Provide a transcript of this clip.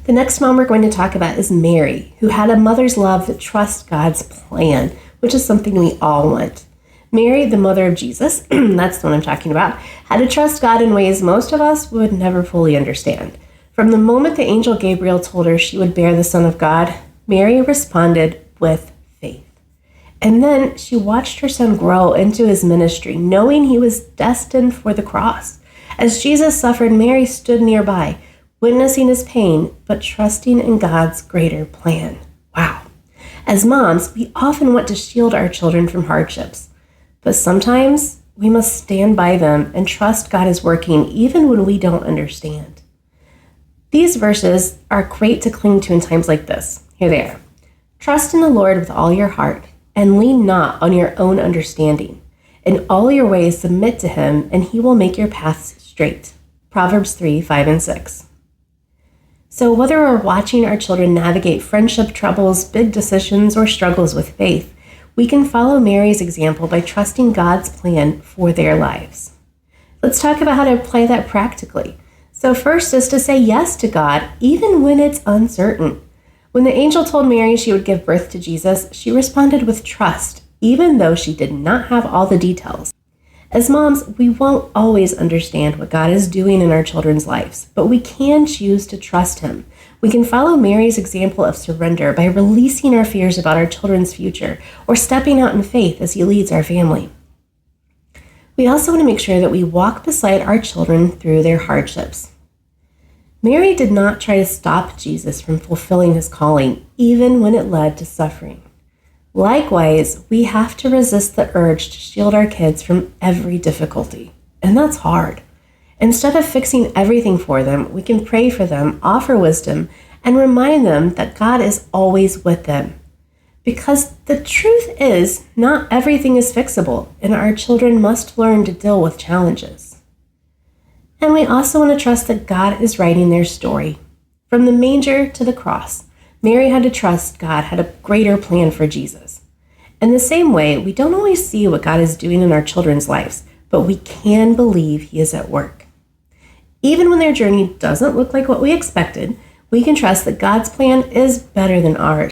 The next mom we're going to talk about is Mary, who had a mother's love that trusts God's plan, which is something we all want. Mary, the mother of Jesus, that's the one I'm talking about, had to trust God in ways most of us would never fully understand. From the moment the angel Gabriel told her she would bear the Son of God, Mary responded with faith. And then she watched her son grow into his ministry, knowing he was destined for the cross. As Jesus suffered, Mary stood nearby, witnessing his pain, but trusting in God's greater plan. Wow. As moms, we often want to shield our children from hardships, but sometimes we must stand by them and trust God is working even when we don't understand. These verses are great to cling to in times like this. Here they are. Trust in the Lord with all your heart, and lean not on your own understanding. In all your ways submit to him, and he will make your paths straight. Proverbs 3, 5, and 6. So whether we're watching our children navigate friendship troubles, big decisions, or struggles with faith, we can follow Mary's example by trusting God's plan for their lives. Let's talk about how to apply that practically. So first is to say yes to God, even when it's uncertain. When the angel told Mary she would give birth to Jesus, she responded with trust, even though she did not have all the details. As moms, we won't always understand what God is doing in our children's lives, but we can choose to trust him. We can follow Mary's example of surrender by releasing our fears about our children's future or stepping out in faith as he leads our family. We also want to make sure that we walk beside our children through their hardships. Mary did not try to stop Jesus from fulfilling his calling, even when it led to suffering. Likewise, we have to resist the urge to shield our kids from every difficulty, and that's hard. Instead of fixing everything for them, we can pray for them, offer wisdom, and remind them that God is always with them. Because the truth is, not everything is fixable, and our children must learn to deal with challenges. And we also want to trust that God is writing their story. From the manger to the cross, Mary had to trust God had a greater plan for Jesus. In the same way, we don't always see what God is doing in our children's lives, but we can believe he is at work. Even when their journey doesn't look like what we expected, we can trust that God's plan is better than ours.